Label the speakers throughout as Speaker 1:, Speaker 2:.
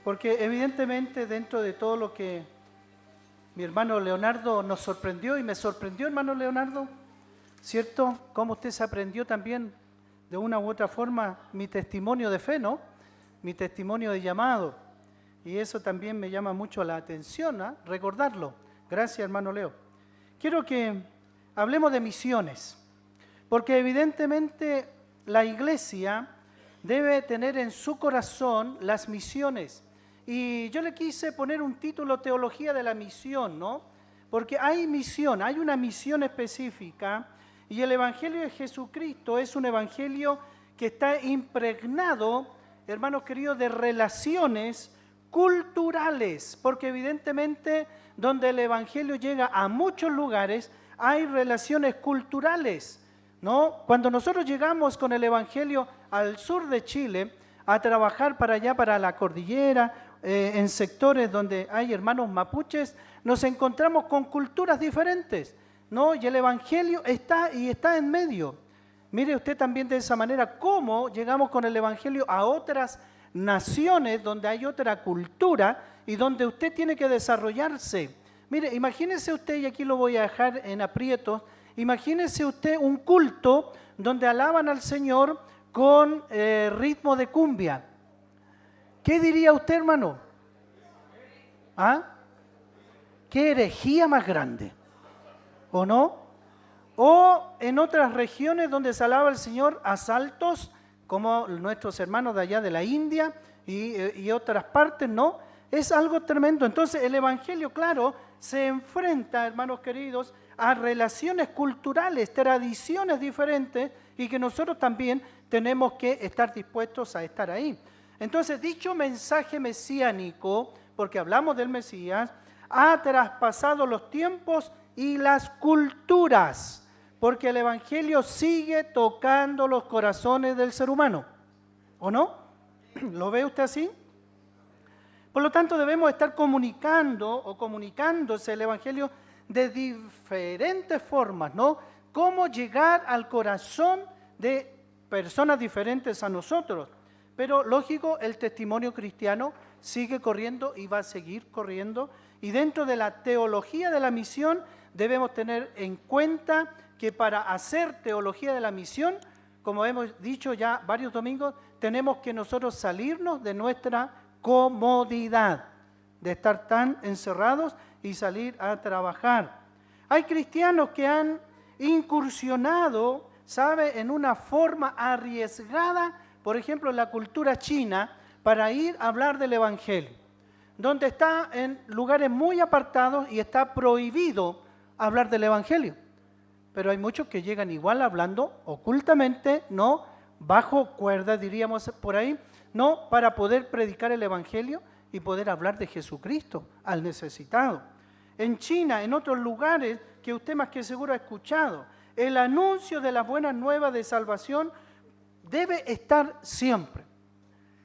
Speaker 1: porque evidentemente dentro de todo lo que mi hermano Leonardo nos sorprendió, y me sorprendió, hermano Leonardo, ¿cierto? Cómo usted se aprendió también de una u otra forma mi testimonio de fe, ¿no? Mi testimonio de llamado. Y eso también me llama mucho la atención, ¿eh? Recordarlo. Gracias, hermano Leo. Quiero que hablemos de misiones, porque evidentemente la iglesia debe tener en su corazón las misiones. Y yo le quise poner un título, Teología de la Misión, ¿no? Porque hay misión, hay una misión específica, y el Evangelio de Jesucristo es un evangelio que está impregnado, hermanos queridos, de relaciones culturales, porque evidentemente donde el Evangelio llega a muchos lugares hay relaciones culturales, ¿no? Cuando nosotros llegamos con el Evangelio al sur de Chile a trabajar para allá, para la cordillera, en sectores donde hay hermanos mapuches, nos encontramos con culturas diferentes, ¿no? Y el Evangelio está en medio. Mire usted también de esa manera cómo llegamos con el Evangelio a otras naciones donde hay otra cultura y donde usted tiene que desarrollarse. Mire, imagínese usted, y aquí lo voy a dejar en aprietos, imagínese usted un culto donde alaban al Señor con ritmo de cumbia. ¿Qué diría usted, hermano? ¿Ah? ¿Qué herejía más grande? ¿O no? O en otras regiones donde se alaba al Señor a saltos, como nuestros hermanos de allá de la India y otras partes, ¿no? Es algo tremendo. Entonces el Evangelio, claro, se enfrenta, hermanos queridos, a relaciones culturales, tradiciones diferentes, y que nosotros también tenemos que estar dispuestos a estar ahí. Entonces, dicho mensaje mesiánico, porque hablamos del Mesías, ha traspasado los tiempos y las culturas, porque el Evangelio sigue tocando los corazones del ser humano, ¿o no? ¿Lo ve usted así? Por lo tanto, debemos estar comunicando o comunicándose el Evangelio de diferentes formas, ¿no? Cómo llegar al corazón de personas diferentes a nosotros. Pero lógico, el testimonio cristiano sigue corriendo y va a seguir corriendo. Y dentro de la teología de la misión debemos tener en cuenta que para hacer teología de la misión, como hemos dicho ya varios domingos, tenemos que nosotros salirnos de nuestra comodidad, de estar tan encerrados y salir a trabajar. Hay cristianos que han incursionado, ¿sabe?, en una forma arriesgada, por ejemplo, en la cultura china, para ir a hablar del Evangelio, donde está en lugares muy apartados y está prohibido hablar del Evangelio. Pero hay muchos que llegan igual hablando ocultamente, ¿no?, bajo cuerda, diríamos por ahí, ¿no?, para poder predicar el Evangelio y poder hablar de Jesucristo al necesitado. En China, en otros lugares que usted más que seguro ha escuchado, el anuncio de las buenas nuevas de salvación debe estar siempre.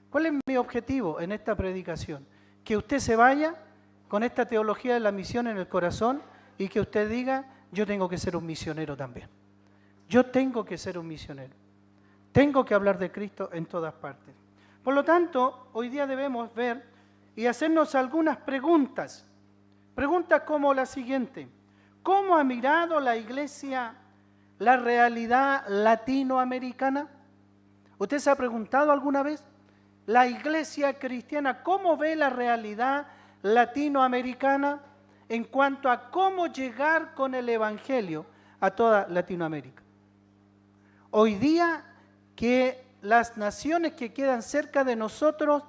Speaker 1: ¿Cuál es mi objetivo en esta predicación? Que usted se vaya con esta teología de la misión en el corazón y que usted diga, yo tengo que ser un misionero también. Yo tengo que ser un misionero. Tengo que hablar de Cristo en todas partes. Por lo tanto, hoy día debemos ver y hacernos algunas preguntas. Preguntas como la siguiente: ¿cómo ha mirado la iglesia la realidad latinoamericana? ¿Usted se ha preguntado alguna vez? La iglesia cristiana, ¿cómo ve la realidad latinoamericana en cuanto a cómo llegar con el Evangelio a toda Latinoamérica? Hoy día que las naciones que quedan cerca de nosotros,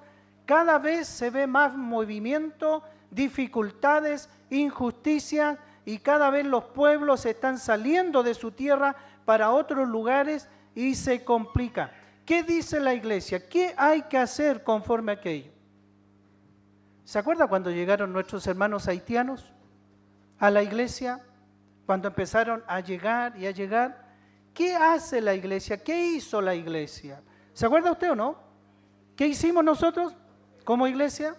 Speaker 1: cada vez se ve más movimiento, dificultades, injusticias, y cada vez los pueblos están saliendo de su tierra para otros lugares y se complica. ¿Qué dice la iglesia? ¿Qué hay que hacer conforme a aquello? ¿Se acuerda cuando llegaron nuestros hermanos haitianos a la iglesia? Cuando empezaron a llegar y a llegar. ¿Qué hace la iglesia? ¿Qué hizo la iglesia? ¿Se acuerda usted o no? ¿Qué hicimos nosotros como iglesia?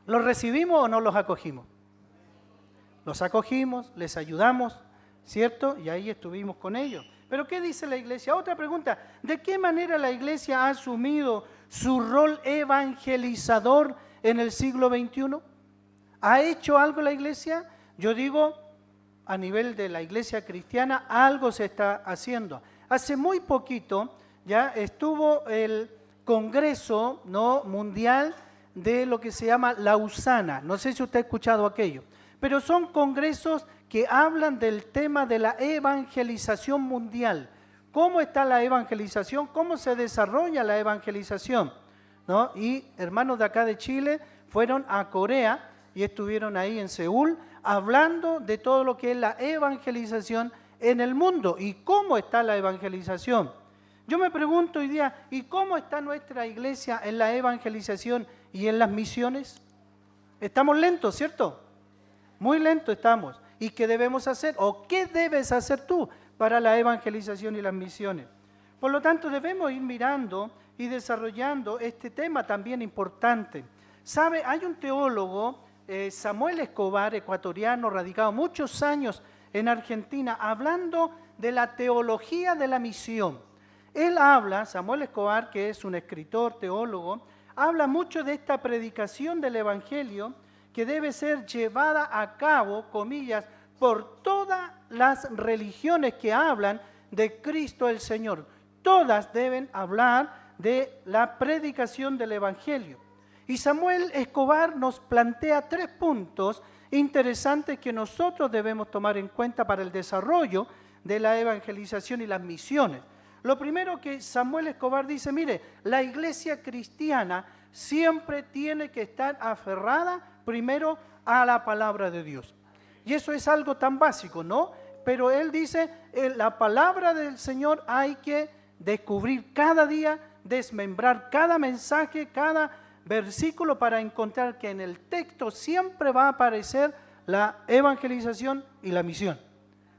Speaker 1: ¿Los recibimos o no los acogimos? Los acogimos, les ayudamos, ¿cierto? Y ahí estuvimos con ellos. Pero ¿qué dice la iglesia? Otra pregunta: ¿de qué manera la iglesia ha asumido su rol evangelizador en el siglo XXI? ¿Ha hecho algo la iglesia? Yo digo, a nivel de la iglesia cristiana, algo se está haciendo. Hace muy poquito ya estuvo el Congreso, ¿no?, mundial de lo que se llama Lausana. No sé si usted ha escuchado aquello, pero son congresos que hablan del tema de la evangelización mundial. ¿Cómo está la evangelización? ¿Cómo se desarrolla la evangelización? ¿No? Y hermanos de acá de Chile fueron a Corea y estuvieron ahí en Seúl hablando de todo lo que es la evangelización en el mundo. ¿Y cómo está la evangelización? Yo me pregunto hoy día, ¿y cómo está nuestra iglesia en la evangelización y en las misiones? Estamos lentos, ¿cierto? Muy lentos estamos. ¿Y qué debemos hacer? ¿O qué debes hacer tú para la evangelización y las misiones? Por lo tanto, debemos ir mirando y desarrollando este tema también importante. ¿Sabe? Hay un teólogo, Samuel Escobar, ecuatoriano, radicado muchos años en Argentina, hablando de la teología de la misión. Él habla, Samuel Escobar, que es un escritor, teólogo, habla mucho de esta predicación del Evangelio que debe ser llevada a cabo, comillas, por todas las religiones que hablan de Cristo el Señor. Todas deben hablar de la predicación del Evangelio. Y Samuel Escobar nos plantea 3 puntos interesantes que nosotros debemos tomar en cuenta para el desarrollo de la evangelización y las misiones. Lo primero que Samuel Escobar dice, mire, la iglesia cristiana siempre tiene que estar aferrada primero a la palabra de Dios. Y eso es algo tan básico, ¿no? Pero él dice, la palabra del Señor hay que descubrir cada día, desmembrar cada mensaje, cada versículo para encontrar que en el texto siempre va a aparecer la evangelización y la misión.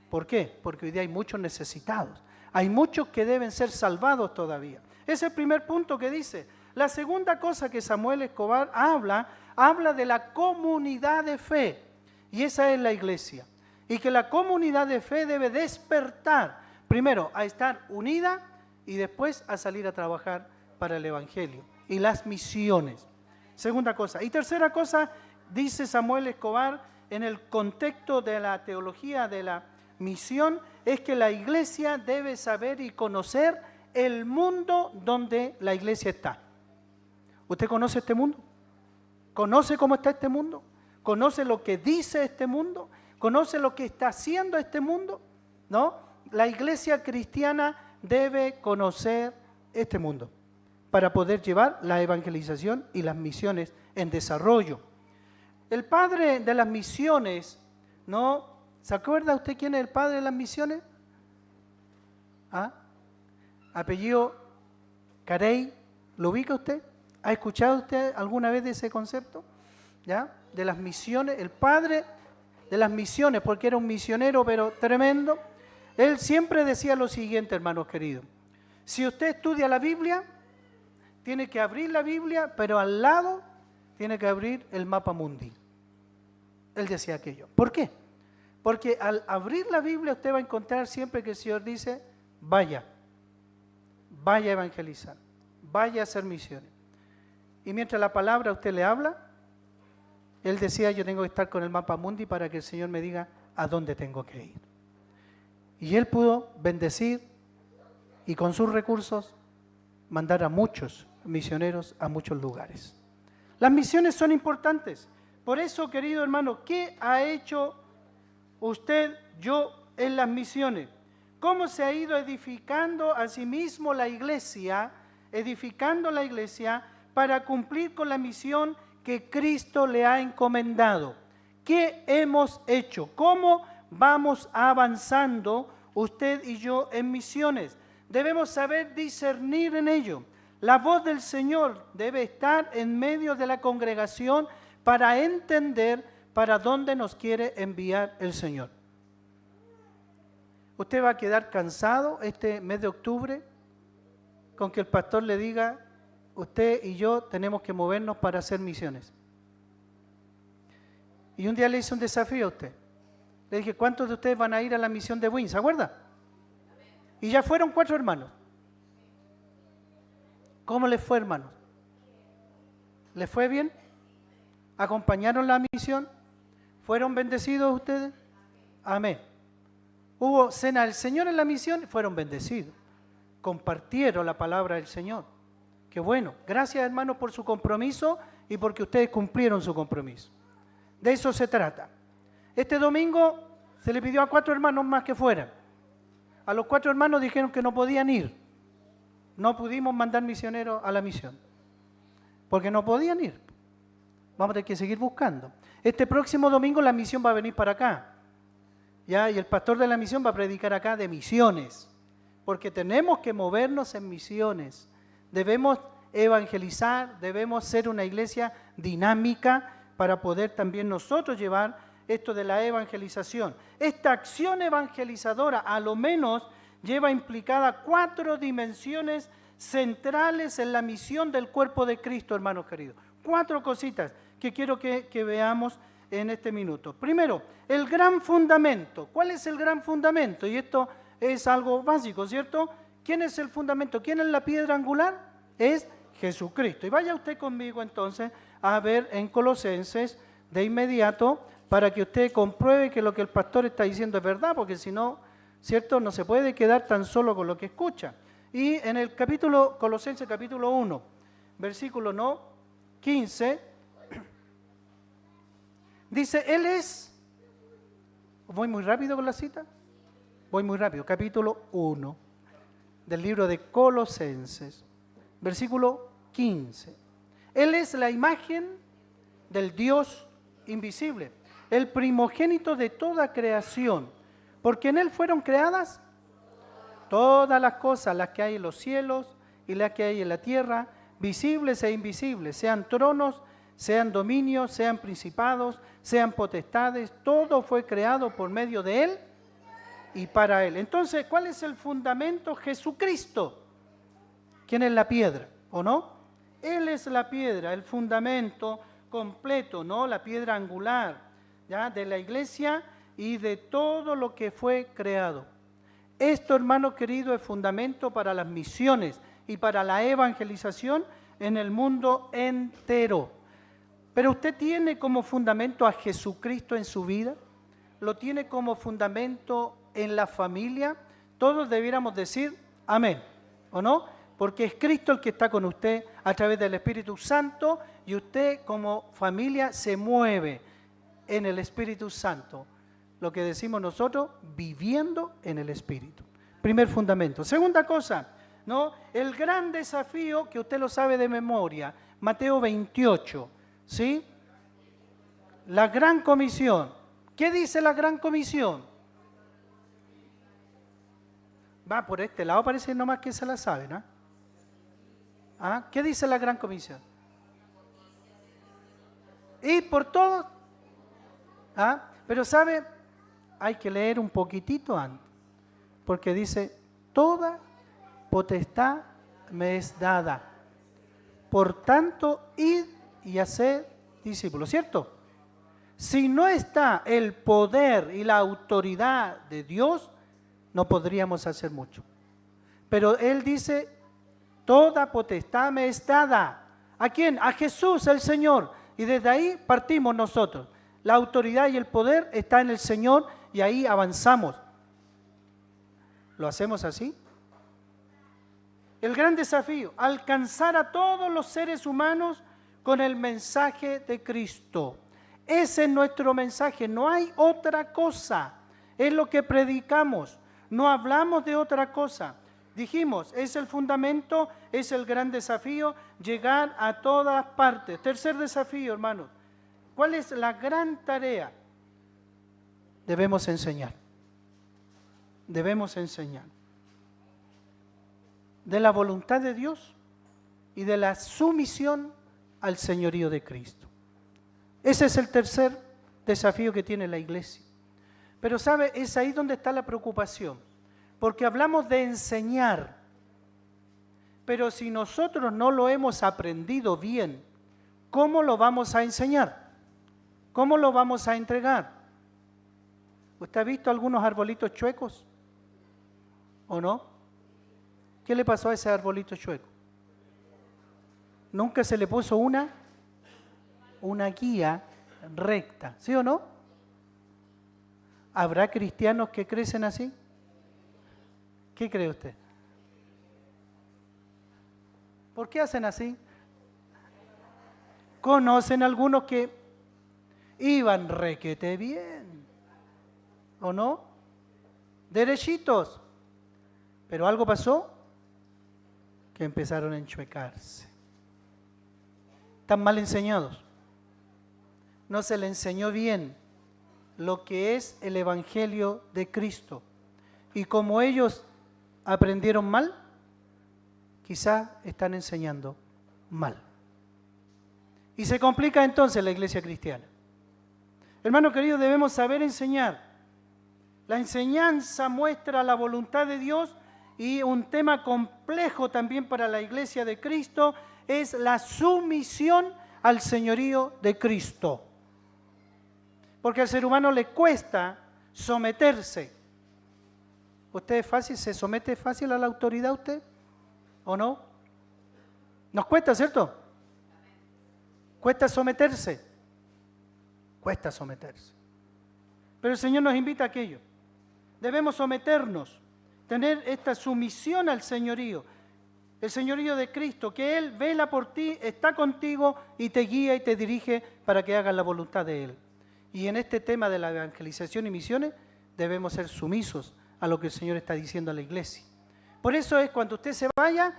Speaker 1: ¿Por qué? Porque hoy día hay muchos necesitados. Hay muchos que deben ser salvados todavía. Ese es el primer punto que dice. La segunda cosa que Samuel Escobar habla de la comunidad de fe. Y esa es la iglesia. Y que la comunidad de fe debe despertar, primero, a estar unida y después a salir a trabajar para el Evangelio y las misiones. Segunda cosa. Y tercera cosa, dice Samuel Escobar, en el contexto de la teología de la misión, es que la iglesia debe saber y conocer el mundo donde la iglesia está. ¿Usted conoce este mundo? ¿Conoce cómo está este mundo? ¿Conoce lo que dice este mundo? ¿Conoce lo que está haciendo este mundo? ¿No? La iglesia cristiana debe conocer este mundo para poder llevar la evangelización y las misiones en desarrollo. El padre de las misiones, ¿no? ¿Se acuerda usted quién es el padre de las misiones? ¿Ah? Apellido Carey, ¿lo ubica usted? ¿Ha escuchado usted alguna vez de ese concepto? ¿Ya? De las misiones, el padre de las misiones, porque era un misionero pero tremendo. Él siempre decía lo siguiente, hermanos queridos: si usted estudia la Biblia, tiene que abrir la Biblia, pero al lado tiene que abrir el mapa mundi. Él decía aquello. ¿Por qué? Porque al abrir la Biblia usted va a encontrar siempre que el Señor dice, vaya a evangelizar, vaya a hacer misiones. Y mientras la palabra a usted le habla, él decía, yo tengo que estar con el mapa mundi para que el Señor me diga a dónde tengo que ir. Y él pudo bendecir y con sus recursos mandar a muchos misioneros a muchos lugares. Las misiones son importantes. Por eso, querido hermano, ¿qué ha hecho usted, yo, en las misiones? ¿Cómo se ha ido edificando a sí mismo la iglesia, edificando la iglesia para cumplir con la misión que Cristo le ha encomendado? ¿Qué hemos hecho? ¿Cómo vamos avanzando usted y yo en misiones? Debemos saber discernir en ello. La voz del Señor debe estar en medio de la congregación para entender para dónde nos quiere enviar el Señor. ¿Usted va a quedar cansado este mes de octubre con que el pastor le diga, usted y yo tenemos que movernos para hacer misiones? Y un día le hice un desafío a usted. Le dije, ¿cuántos de ustedes van a ir a la misión de Buin? ¿Se acuerda? Y ya fueron 4 hermanos. ¿Cómo les fue, hermanos? ¿Les fue bien? ¿Acompañaron la misión? ¿Fueron bendecidos ustedes? Amén. Hubo cena del Señor en la misión, fueron bendecidos. Compartieron la palabra del Señor. Qué bueno. Gracias, hermanos, por su compromiso y porque ustedes cumplieron su compromiso. De eso se trata. Este domingo se le pidió a 4 hermanos más que fueran. A los 4 hermanos dijeron que no podían ir. No pudimos mandar misioneros a la misión, porque no podían ir. Vamos a tener que seguir buscando. Este próximo domingo la misión va a venir para acá. ¿Ya? Y el pastor de la misión va a predicar acá de misiones, porque tenemos que movernos en misiones. Debemos evangelizar, debemos ser una iglesia dinámica para poder también nosotros llevar esto de la evangelización. Esta acción evangelizadora a lo menos lleva implicada 4 dimensiones centrales en la misión del cuerpo de Cristo, hermanos queridos. 4 cositas que quiero que veamos en este minuto. Primero, el gran fundamento. ¿Cuál es el gran fundamento? Y esto es algo básico, ¿cierto? ¿Quién es el fundamento? ¿Quién es la piedra angular? Es Jesucristo. Y vaya usted conmigo entonces a ver en Colosenses de inmediato para que usted compruebe que lo que el pastor está diciendo es verdad, porque si no, ¿cierto? No se puede quedar tan solo con lo que escucha. Y en el capítulo, Colosenses capítulo 1, versículo 15, dice, Él es, ¿voy muy rápido con la cita? Voy muy rápido, capítulo 1 del libro de Colosenses, versículo 15. Él es la imagen del Dios invisible, el primogénito de toda creación, porque en Él fueron creadas todas las cosas, las que hay en los cielos y las que hay en la tierra, visibles e invisibles, sean tronos, sean dominios, sean principados, sean potestades, todo fue creado por medio de Él y para Él. Entonces, ¿cuál es el fundamento? Jesucristo. ¿Quién es la piedra? ¿O no? Él es la piedra, el fundamento completo, ¿no? La piedra angular, ¿ya? De la iglesia y de todo lo que fue creado. Esto, hermano querido, es fundamento para las misiones y para la evangelización en el mundo entero. Pero usted tiene como fundamento a Jesucristo en su vida, lo tiene como fundamento en la familia. Todos debiéramos decir amén, ¿o no? Porque es Cristo el que está con usted a través del Espíritu Santo y usted como familia se mueve en el Espíritu Santo. Lo que decimos nosotros, viviendo en el Espíritu. Primer fundamento. Segunda cosa, ¿no? El gran desafío que usted lo sabe de memoria, Mateo 28, ¿sí? La gran comisión. ¿Qué dice la gran comisión? Va por este lado, parece nomás que se la saben, ¿no? ¿Ah? ¿Qué dice la gran comisión? Y por todos. ¿Ah? Pero sabe, hay que leer un poquitito antes, porque dice, toda potestad me es dada. Por tanto, id y haced discípulos, ¿cierto? Si no está el poder y la autoridad de Dios, no podríamos hacer mucho. Pero Él dice, toda potestad me es dada. ¿A quién? A Jesús, el Señor. Y desde ahí partimos nosotros. La autoridad y el poder está en el Señor y ahí avanzamos. ¿Lo hacemos así? El gran desafío, alcanzar a todos los seres humanos con el mensaje de Cristo. Ese es nuestro mensaje, no hay otra cosa. Es lo que predicamos, no hablamos de otra cosa. Dijimos, es el fundamento, es el gran desafío, llegar a todas partes. Tercer desafío, hermanos. ¿Cuál es la gran tarea? Debemos enseñar. Debemos enseñar. De la voluntad de Dios y de la sumisión al señorío de Cristo. Ese es el tercer desafío que tiene la iglesia. Pero ¿sabe? Es ahí donde está la preocupación. Porque hablamos de enseñar. Pero si nosotros no lo hemos aprendido bien, ¿cómo lo vamos a enseñar? ¿Cómo lo vamos a entregar? ¿Usted ha visto algunos arbolitos chuecos? ¿O no? ¿Qué le pasó a ese arbolito chueco? ¿Nunca se le puso una una guía recta, ¿sí o no? ¿Habrá cristianos que crecen así? ¿Qué cree usted? ¿Por qué hacen así? ¿Conocen algunos que iban requete bien? ¿O no? Derechitos. Pero algo pasó que empezaron a enchuecarse. Están mal enseñados. No se les enseñó bien lo que es el Evangelio de Cristo. Y como ellos aprendieron mal, quizá están enseñando mal. Y se complica entonces la iglesia cristiana. Hermanos queridos, debemos saber enseñar. La enseñanza muestra la voluntad de Dios y un tema complejo también para la iglesia de Cristo es la sumisión al señorío de Cristo. Porque al ser humano le cuesta someterse. ¿Usted es fácil? ¿Se somete fácil a la autoridad usted? ¿O no? Nos cuesta, ¿cierto? Cuesta someterse. Cuesta someterse. Pero el Señor nos invita a aquello. Debemos someternos, tener esta sumisión al señorío, el señorío de Cristo, que Él vela por ti, está contigo y te guía y te dirige para que hagas la voluntad de Él. Y en este tema de la evangelización y misiones debemos ser sumisos a lo que el Señor está diciendo a la iglesia. Por eso es cuando usted se vaya,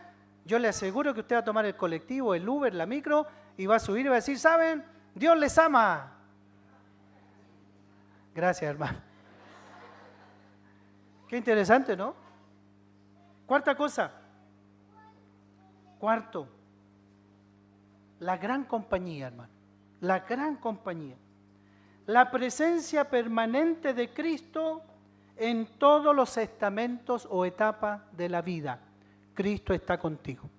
Speaker 1: yo le aseguro que usted va a tomar el colectivo, el Uber, la micro y va a subir y va a decir, ¿saben? Dios les ama. Gracias, hermano. Qué interesante, ¿no? Cuarta cosa. Cuarto. La gran compañía, hermano. La gran compañía. La presencia permanente de Cristo en todos los estamentos o etapas de la vida. Cristo está contigo.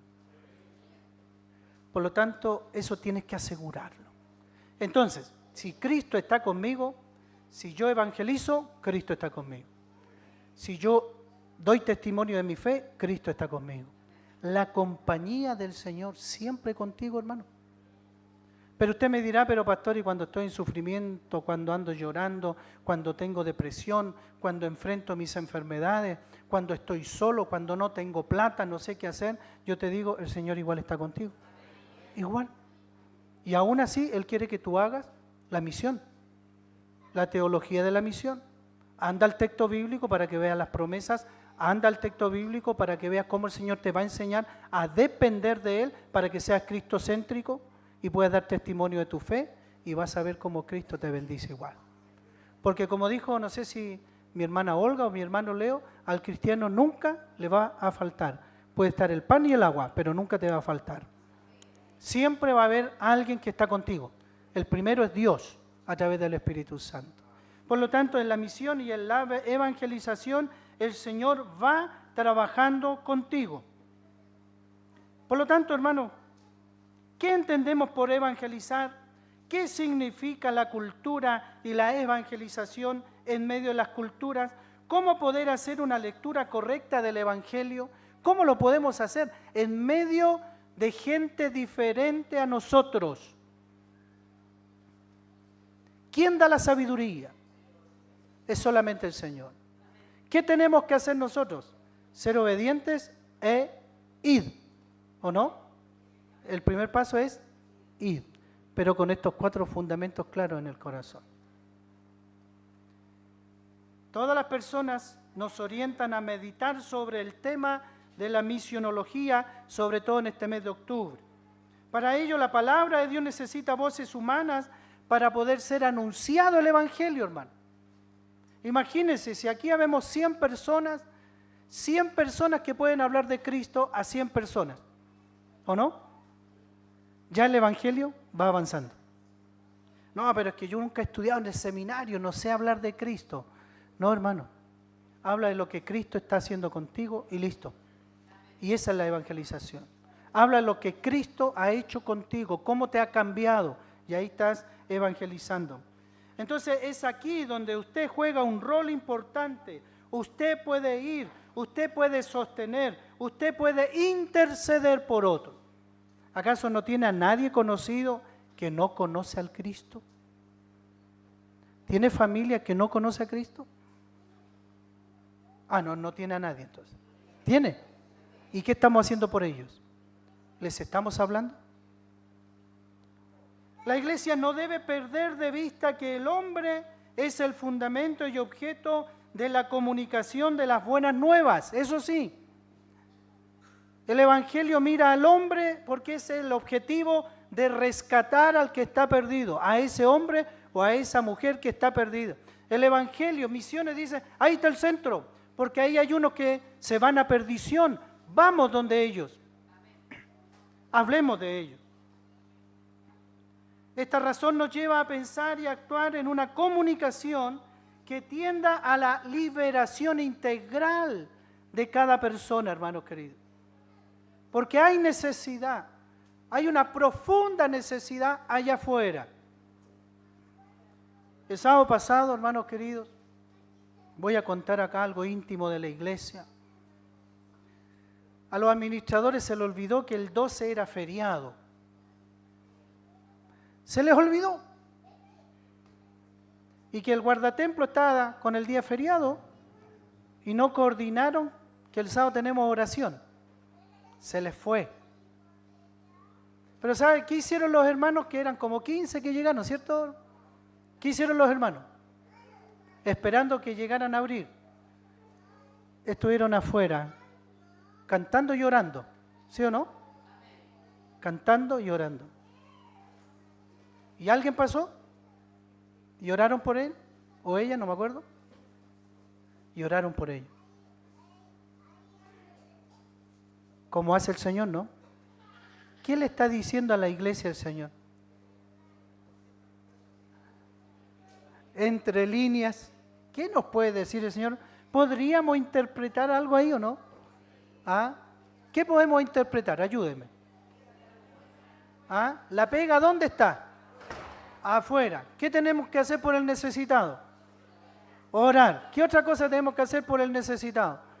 Speaker 1: Por lo tanto, eso tienes que asegurarlo. Entonces, si Cristo está conmigo, si yo evangelizo, Cristo está conmigo. Si yo doy testimonio de mi fe, Cristo está conmigo. La compañía del Señor siempre contigo, hermano. Pero usted me dirá, pero pastor, y cuando estoy en sufrimiento, cuando ando llorando, cuando tengo depresión, cuando enfrento mis enfermedades, cuando estoy solo, cuando no tengo plata, no sé qué hacer, yo te digo, el Señor igual está contigo. Igual. Y aún así, Él quiere que tú hagas la misión, la teología de la misión. Anda al texto bíblico para que veas las promesas, anda al texto bíblico para que veas cómo el Señor te va a enseñar a depender de Él para que seas cristocéntrico y puedas dar testimonio de tu fe y vas a ver cómo Cristo te bendice igual. Porque como dijo, no sé si mi hermana Olga o mi hermano Leo, al cristiano nunca le va a faltar. Puede estar el pan y el agua, pero nunca te va a faltar. Siempre va a haber alguien que está contigo. El primero es Dios a través del Espíritu Santo. Por lo tanto, en la misión y en la evangelización, el Señor va trabajando contigo. Por lo tanto, hermano, ¿qué entendemos por evangelizar? ¿Qué significa la cultura y la evangelización en medio de las culturas? ¿Cómo poder hacer una lectura correcta del Evangelio? ¿Cómo lo podemos hacer en medio de gente diferente a nosotros? ¿Quién da la sabiduría? Es solamente el Señor. ¿Qué tenemos que hacer nosotros? Ser obedientes e ir, ¿o no? El primer paso es ir, pero con estos 4 fundamentos claros en el corazón. Todas las personas nos orientan a meditar sobre el tema de la misionología, sobre todo en este mes de octubre. Para ello, la palabra de Dios necesita voces humanas para poder ser anunciado el Evangelio, hermano. Imagínense, si aquí habemos 100 personas que pueden hablar de Cristo a 100 personas, ¿o no? Ya el Evangelio va avanzando. No, pero es que yo nunca he estudiado en el seminario, no sé hablar de Cristo. No, hermano, habla de lo que Cristo está haciendo contigo y listo. Y esa es la evangelización. Habla de lo que Cristo ha hecho contigo, cómo te ha cambiado, y ahí estás evangelizando. Entonces es aquí donde usted juega un rol importante. Usted puede ir, usted puede sostener, usted puede interceder por otro. ¿Acaso no tiene a nadie conocido que no conoce al Cristo? ¿Tiene familia que no conoce a Cristo? Ah, no, no tiene a nadie entonces. ¿Tiene? ¿Y qué estamos haciendo por ellos? ¿Les estamos hablando? La iglesia no debe perder de vista que el hombre es el fundamento y objeto de la comunicación de las buenas nuevas. Eso sí, el Evangelio mira al hombre porque es el objetivo de rescatar al que está perdido, a ese hombre o a esa mujer que está perdida. El Evangelio, Misiones dice, ahí está el centro, porque ahí hay unos que se van a perdición. Vamos donde ellos. Hablemos de ellos. Esta razón nos lleva a pensar y actuar en una comunicación que tienda a la liberación integral de cada persona, hermanos queridos. Porque hay necesidad, hay una profunda necesidad allá afuera. El sábado pasado, hermanos queridos, voy a contar acá algo íntimo de la iglesia. A los administradores se les olvidó que el 12 era feriado. Se les olvidó. Y que el guardatemplo estaba con el día feriado y no coordinaron que el sábado tenemos oración. Se les fue. Pero ¿sabe qué hicieron los hermanos? Que eran como 15 que llegaron, ¿cierto? ¿Qué hicieron los hermanos? Esperando que llegaran a abrir. Estuvieron afuera, cantando y orando. ¿Sí o no? Cantando y orando. ¿Y alguien pasó? ¿Y oraron por él? ¿O ella? No me acuerdo. Y oraron por ella. Como hace el Señor, ¿no? ¿Qué le está diciendo a la iglesia el Señor? Entre líneas, ¿qué nos puede decir el Señor? ¿Podríamos interpretar algo ahí o no? ¿Ah? ¿Qué podemos interpretar? Ayúdeme. ¿Ah? ¿La pega dónde está? Afuera. ¿Qué tenemos que hacer por el necesitado? Orar. ¿Qué otra cosa tenemos que hacer por el necesitado?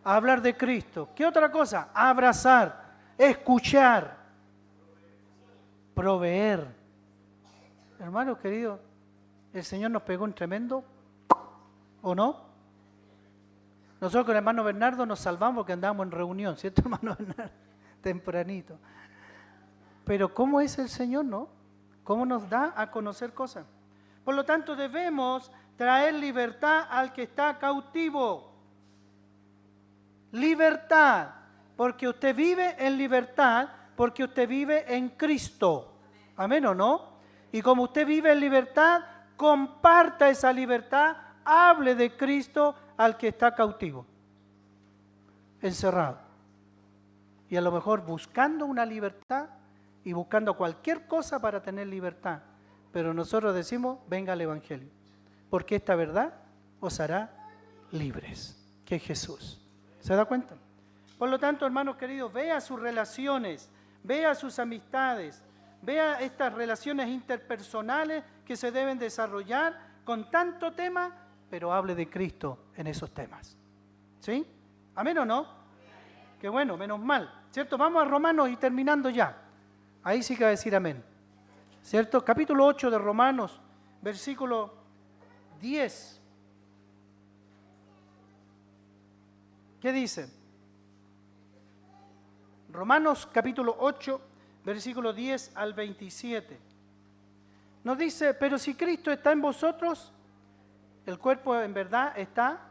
Speaker 1: Hablar de Cristo. ¿Qué otra cosa? Abrazar, escuchar, proveer. Hermanos queridos, el Señor nos pegó un tremendo, ¿o no? Nosotros con el hermano Bernardo nos salvamos porque andábamos en reunión, ¿cierto, hermano Bernardo? Tempranito. Pero ¿cómo es el Señor, no? ¿Cómo nos da a conocer cosas? Por lo tanto, debemos traer libertad al que está cautivo. Libertad, porque usted vive en libertad, porque usted vive en Cristo. ¿Amén o no? Y como usted vive en libertad, comparta esa libertad, hable de Cristo al que está cautivo, encerrado. Y a lo mejor buscando una libertad y buscando cualquier cosa para tener libertad. Pero nosotros decimos, venga al Evangelio, porque esta verdad os hará libres, que es Jesús. ¿Se da cuenta? Por lo tanto, hermanos queridos, vea sus relaciones, vea sus amistades, vea estas relaciones interpersonales que se deben desarrollar con tanto tema, pero hable de Cristo en esos temas. ¿Sí? ¿Amén o no? Qué bueno, menos mal. ¿Cierto? Vamos a Romanos y terminando ya. Ahí sí que va a decir amén. ¿Cierto? Capítulo 8 de Romanos, versículo 10. ¿Qué dice? Romanos capítulo 8, versículo 10 al 27. Nos dice, pero si Cristo está en vosotros, el cuerpo en verdad está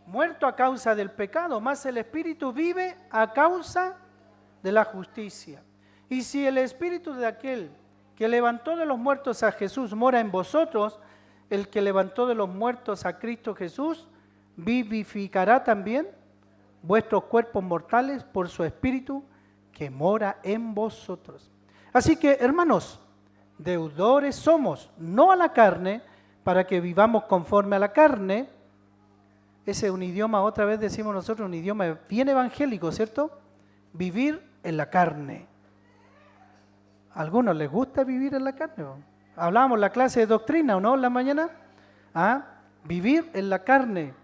Speaker 1: muerto a causa del pecado, mas el Espíritu vive a causa de la justicia. Y si el Espíritu de aquel que levantó de los muertos a Jesús mora en vosotros, el que levantó de los muertos a Cristo Jesús, vivificará también vuestros cuerpos mortales por su Espíritu que mora en vosotros. Así que, hermanos, deudores somos, no a la carne, para que vivamos conforme a la carne. Ese es un idioma, otra vez decimos nosotros, un idioma bien evangélico, ¿cierto? Vivir en la carne. ¿A algunos les gusta vivir en la carne? Hablábamos en la clase de doctrina, ¿o no? En la mañana. Vivir en la carne.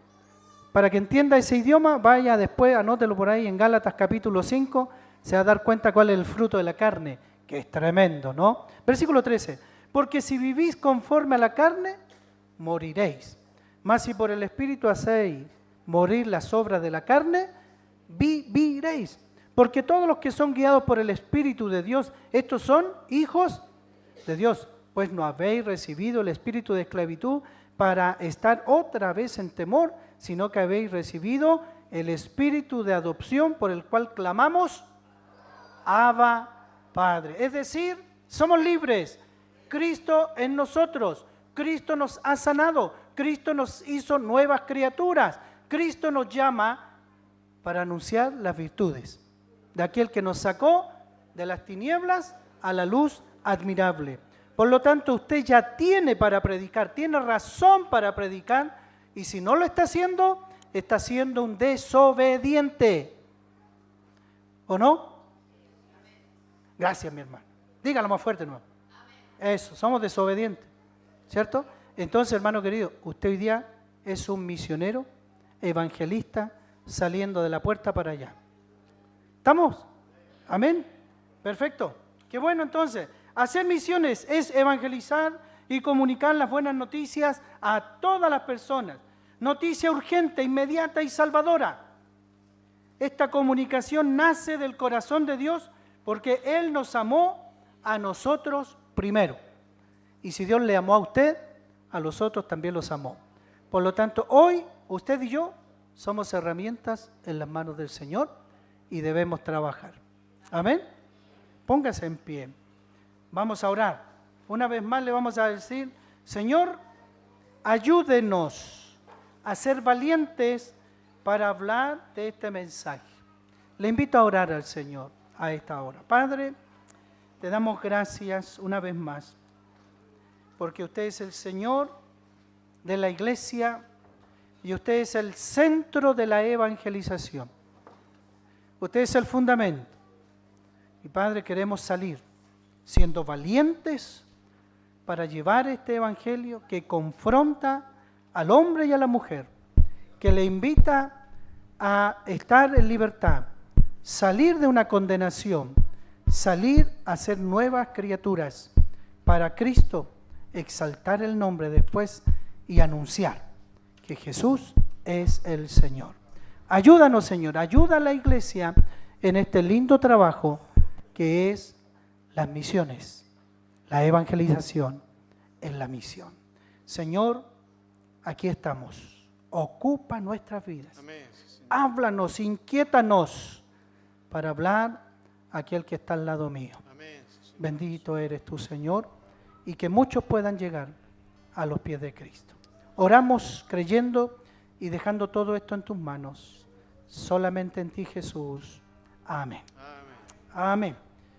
Speaker 1: Para que entienda ese idioma, vaya después, anótelo por ahí en Gálatas capítulo 5, se va a dar cuenta cuál es el fruto de la carne, que es tremendo, ¿no? Versículo 13, porque si vivís conforme a la carne, moriréis. Mas si por el Espíritu hacéis morir las obras de la carne, viviréis. Porque todos los que son guiados por el Espíritu de Dios, estos son hijos de Dios. Pues no habéis recibido el espíritu de esclavitud para estar otra vez en temor, sino que habéis recibido el espíritu de adopción por el cual clamamos, Abba, Padre. Es decir, somos libres. Cristo en nosotros. Cristo nos ha sanado. Cristo nos hizo nuevas criaturas. Cristo nos llama para anunciar las virtudes de aquel que nos sacó de las tinieblas a la luz admirable. Por lo tanto, usted ya tiene para predicar, tiene razón para predicar, y si no lo está siendo un desobediente. ¿O no? Gracias, mi hermano. Dígalo más fuerte, ¿no? Eso, somos desobedientes, ¿cierto? Entonces, hermano querido, usted hoy día es un misionero, evangelista, saliendo de la puerta para allá. ¿Estamos? Amén. Perfecto. Qué bueno entonces. Hacer misiones es evangelizar y comunicar las buenas noticias a todas las personas. Noticia urgente, inmediata y salvadora. Esta comunicación nace del corazón de Dios porque Él nos amó a nosotros primero. Y si Dios le amó a usted, a los otros también los amó. Por lo tanto, hoy usted y yo somos herramientas en las manos del Señor y debemos trabajar. Amén. Póngase en pie. Vamos a orar. Una vez más le vamos a decir, Señor, ayúdenos a ser valientes para hablar de este mensaje. Le invito a orar al Señor a esta hora. Padre, te damos gracias una vez más, porque usted es el Señor de la iglesia y usted es el centro de la evangelización. Usted es el fundamento. Y Padre, queremos salir siendo valientes para llevar este evangelio que confronta al hombre y a la mujer, que le invita a estar en libertad, salir de una condenación, salir a ser nuevas criaturas para Cristo, exaltar el nombre después y anunciar que Jesús es el Señor. Ayúdanos, Señor, ayuda a la iglesia en este lindo trabajo que es las misiones, la evangelización en la misión. Señor, aquí estamos. Ocupa nuestras vidas. Amén. Háblanos, inquiétanos para hablar a aquel que está al lado mío. Amén. Bendito eres tú, Señor, y que muchos puedan llegar a los pies de Cristo. Oramos creyendo y dejando todo esto en tus manos. Solamente en ti, Jesús. Amén. Amén. Amén.